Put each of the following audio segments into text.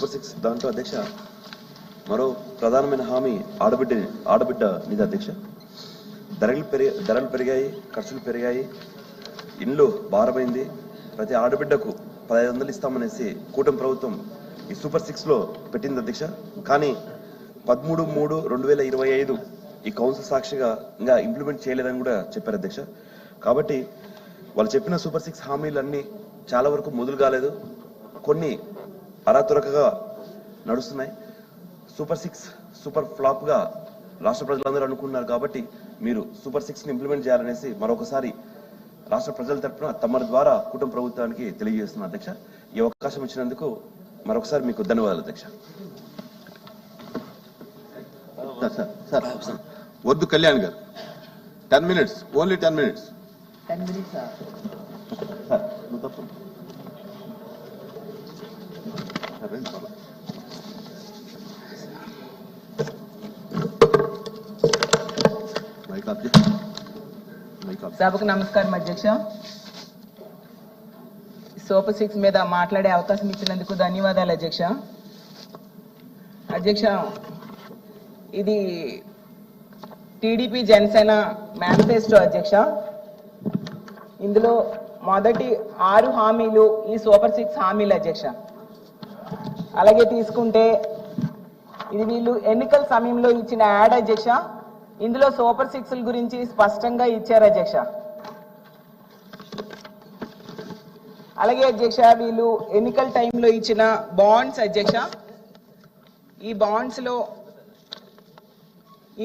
Super 6 దాంట్లో అధ్యక్ష మరో ప్రధానమైన హామీ ఆడబిడ్డ నిధి అధ్యక్ష. ధరలు పెరిగాయి, ఖర్చులు పెరిగాయి, ఇండ్లు భారమైంది. ప్రతి ఆడబిడ్డకు 1500 ఇస్తామనేసి కూటమి ప్రభుత్వం ఈ సూపర్ 6లో పెట్టింది అధ్యక్ష. కానీ 13/3/2025 ఈ కౌన్సిల్ సాక్షిగా ఇంకా ఇంప్లిమెంట్ చేయలేదని కూడా చెప్పారు అధ్యక్ష. కాబట్టి వాళ్ళు చెప్పిన సూపర్ 6 హామీలన్నీ చాలా వరకు మొదలు కాలేదు, కొన్ని అరాతురకగా నడుస్తున్నాయి. సూపర్ 6 సూపర్ ఫ్లాప్ గా రాష్ట్ర ప్రజలందరూ అనుకున్నారు. కాబట్టి మీరు సూపర్ 6ని ఇంప్లిమెంట్ చేయాలనేసి మరొకసారి రాష్ట్ర ప్రజల తరఫున తమ ద్వారా కుటుంబ ప్రభుత్వానికి తెలియజేస్తున్నారు అధ్యక్ష. ఈ అవకాశం ఇచ్చినందుకు మరొకసారి మీకు ధన్యవాదాలు అధ్యక్ష. వద్దు కళ్యాణ్ గారు, 10 minutes, ఓన్లీ 10 minutes. 10 minutes సభకు నమస్కారం అధ్యక్ష. సూపర్ 6 మీద మాట్లాడే అవకాశం ఇచ్చినందుకు ధన్యవాదాలు అధ్యక్ష. అధ్యక్ష, ఇది టీడీపీ జనసేన మేనిఫెస్టో అధ్యక్ష. ఇందులో మొదటి 6 హామీలు ఈ సూపర్ 6 హామీలు అధ్యక్ష. అలాగే తీసుకుంటే ఇది వీళ్ళు ఎన్నికల సమయంలో ఇచ్చిన యాడ్ అధ్యక్ష. ఇందులో సూపర్ 6ల గురించి స్పష్టంగా ఇచ్చారు అధ్యక్ష. అలాగే అధ్యక్ష, వీళ్ళు ఎన్నికల టైంలో ఇచ్చిన బాండ్స్ అధ్యక్ష. ఈ బాండ్స్ లో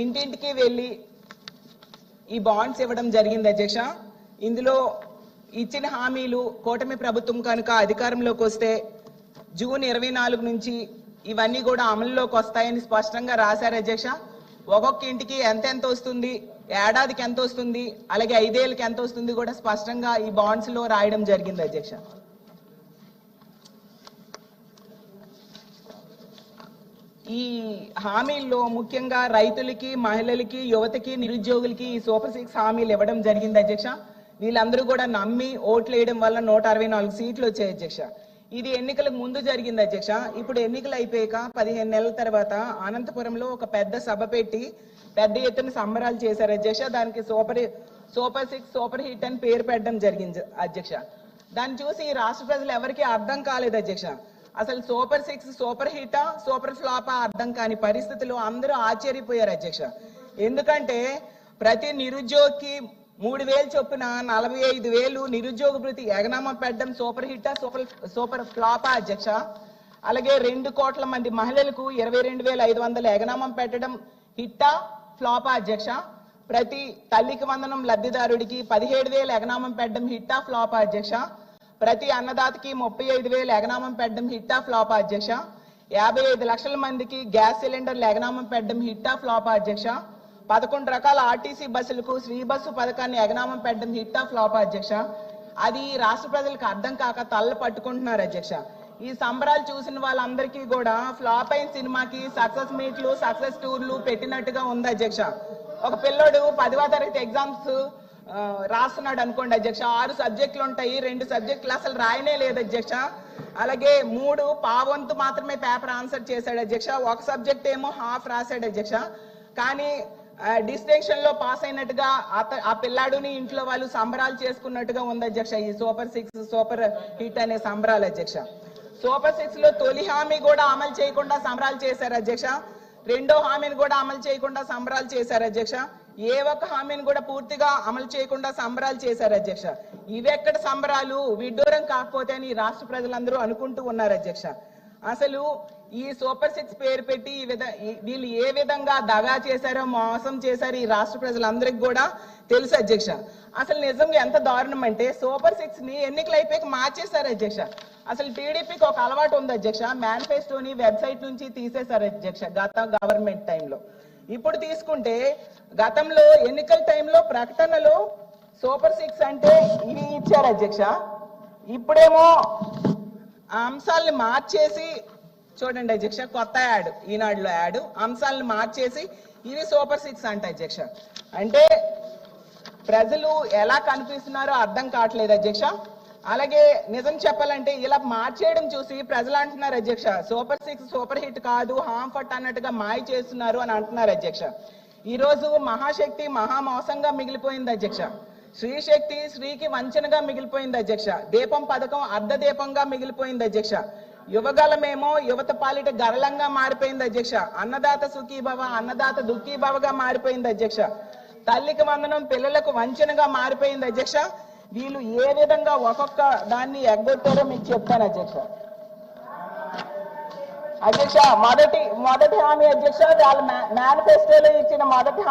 ఇంటింటికి వెళ్ళి ఈ బాండ్స్ ఇవ్వడం జరిగింది అధ్యక్ష. ఇందులో ఇచ్చిన హామీలు కూటమి ప్రభుత్వం కనుక అధికారంలోకి వస్తే జూన్ 24 నుంచి ఇవన్నీ కూడా అమలులోకి వస్తాయని స్పష్టంగా రాశారు అధ్యక్ష. ఒక్కొక్క ఇంటికి ఎంత వస్తుంది, ఏడాదికి ఎంత వస్తుంది, అలాగే 5 ఏళ్ళకి ఎంత వస్తుంది కూడా స్పష్టంగా ఈ బాండ్స్ లో రాయడం జరిగింది అధ్యక్ష. ఈ హామీల్లో ముఖ్యంగా రైతులకి, మహిళలకి, యువతకి, నిరుద్యోగులకి ఈ సూపర్ 6 హామీలు ఇవ్వడం జరిగింది అధ్యక్ష. వీళ్ళందరూ కూడా నమ్మి ఓట్లు వేయడం వల్ల 164 సీట్లు వచ్చాయి అధ్యక్ష. ఇది ఎన్నికలకు ముందు జరిగింది అధ్యక్ష. ఇప్పుడు ఎన్నికలు అయిపోయాక 15 నెలల తర్వాత అనంతపురంలో ఒక పెద్ద సభ పెట్టి పెద్ద ఎత్తున సంబరాలు చేశారు అధ్యక్ష. దానికి సూపర్ 6 సూపర్ హిట్ అని పేరు పెట్టడం జరిగింది అధ్యక్ష. దాన్ని చూసి రాష్ట్ర ప్రజలు ఎవరికి అర్థం కాలేదు అధ్యక్ష. అసలు సూపర్ 6 సూపర్ హిటా, సూపర్ ఫ్లాపా అర్థం కాని పరిస్థితుల్లో అందరూ ఆశ్చర్యపోయారు అధ్యక్ష. ఎందుకంటే ప్రతి నిరుద్యోగికి 3000 చొప్పున 45,000 నిరుద్యోగ భృతి ఎగనామా పెట్టడం సూపర్ హిట్టా, సూపర్ ఫ్లాపా అధ్యక్ష. అలాగే 2 కోట్ల మంది మహిళలకు 22,500 ఎగనామం పెట్టడం హిట్టా, ఫ్లాపా అధ్యక్ష. ప్రతి తల్లికి వందనం లబ్ధిదారుడికి 17,000 ఎగనామం పెట్టడం హిట్టా, ఫ్లాపా అధ్యక్ష. ప్రతి అన్నదాతకి 35,000 ఎగనామం పెట్టడం హిట్టా, ఫ్లాపా అధ్యక్ష. 55 లక్షల మందికి గ్యాస్ సిలిండర్లు ఎగనామం పెట్టడం హిట్టా, ఫ్లాపా అధ్యక్ష. 11 రకాల ఆర్టీసీ బస్సులకు శ్రీ బస్సు పథకాన్ని ఎగనామం పెట్టడం హిట్టా, ఫ్లాపా అధ్యక్ష. అది రాష్ట్ర ప్రజలకు అర్థం కాక తల్ల పట్టుకుంటున్నారు అధ్యక్ష. ఈ సంబరాలు చూసిన వాళ్ళందరికీ కూడా ఫ్లాప్ అయిన సినిమాకి సక్సెస్ మీట్లు, సక్సెస్ టూర్లు పెట్టినట్టుగా ఉంది అధ్యక్ష. ఒక పిల్లోడు 10వ తరగతి ఎగ్జామ్స్ రాస్తున్నాడు అనుకోండి అధ్యక్ష. 6 సబ్జెక్టులు ఉంటాయి, 2 సబ్జెక్టులు అసలు రాయనే లేదు అధ్యక్ష. అలాగే 3 పావంతు మాత్రమే పేపర్ ఆన్సర్ చేశాడు అధ్యక్ష. ఒక సబ్జెక్ట్ ఏమో హాఫ్ రాశాడు అధ్యక్ష. కానీ డిస్టింక్షన్ లో పాస్ అయినట్టుగా ఆ పిల్లాడుని ఇంట్లో వాళ్ళు సంబరాలు చేసుకున్నట్టుగా ఉంది అధ్యక్ష. ఈ సూపర్ 6 సూపర్ హిట్ అనే సంబరాలు అధ్యక్ష. సూపర్ 6 లో తొలి హామీ కూడా అమలు చేయకుండా సంబరాలు చేశారు అధ్యక్ష. 2వ హామీని కూడా అమలు చేయకుండా సంబరాలు చేశారు అధ్యక్ష. ఏ ఒక్క హామీని కూడా పూర్తిగా అమలు చేయకుండా సంబరాలు చేశారు అధ్యక్ష. ఇవెక్కడ సంబరాలు, విడ్డూరం కాకపోతే అని రాష్ట్ర ప్రజలందరూ అనుకుంటూ ఉన్నారు అధ్యక్ష. అసలు ఈ సూపర్ 6 పేరు పెట్టి వీళ్ళు ఏ విధంగా దగా చేశారో, మోసం చేశారో ఈ రాష్ట్ర ప్రజలందరికీ కూడా తెలుసు అధ్యక్ష. అసలు నిజంగా ఎంత దారుణం అంటే సూపర్ 6 ని ఎన్నికలు అయిపోయాక మార్చేశారు అధ్యక్ష. అసలు టీడీపీకి ఒక అలవాటు ఉంది అధ్యక్ష, మేనిఫెస్టోని వెబ్సైట్ నుంచి తీసేశారు అధ్యక్ష గత గవర్నమెంట్ టైంలో. ఇప్పుడు తీసుకుంటే గతంలో ఎన్నికల టైంలో ప్రకటనలో సూపర్ 6 అంటే ఇవి ఇచ్చారు అధ్యక్ష. ఇప్పుడేమో ఆ అంశాలను మార్చేసి చూడండి అధ్యక్ష, కొత్త యాడ్, ఈనాడులో యాడ్, అంశాలను మార్చేసి ఇవి సూపర్ 6 అంట అధ్యక్ష. అంటే ప్రజలు ఎలా కనిపిస్తున్నారో అర్థం కావట్లేదు అధ్యక్ష. అలాగే నిజం చెప్పాలంటే ఇలా మార్చేయడం చూసి ప్రజలు అంటున్నారు అధ్యక్ష, సూపర్ 6 సూపర్ హిట్ కాదు, హాంఫర్ట్ అన్నట్టుగా మాయ చేస్తున్నారు అని అంటున్నారు అధ్యక్ష. ఈ రోజు మహాశక్తి మహామోసంగా మిగిలిపోయింది అధ్యక్ష. శ్రీశక్తి శ్రీకి వంచనగా మిగిలిపోయింది అధ్యక్ష. దీపం పథకం అర్ధ దీపంగా మిగిలిపోయింది అధ్యక్ష. యువగలమేమో యువత పాలిట గరళంగా మారిపోయింది అధ్యక్ష. అన్నదాత సుఖీభవ అన్నదాత దుఃఖీభవగా మారిపోయింది అధ్యక్ష. తల్లికి వందనం పిల్లలకు వంచనగా మారిపోయింది అధ్యక్ష. వీళ్ళు ఏ విధంగా ఒక్కొక్క దాన్ని ఎగ్గొట్టారో మీకు చెప్తాను అధ్యక్ష. అధ్యక్ష మొదటి హామీ అధ్యక్ష, వాళ్ళ మేనిఫెస్టోలో ఇచ్చిన మొదటి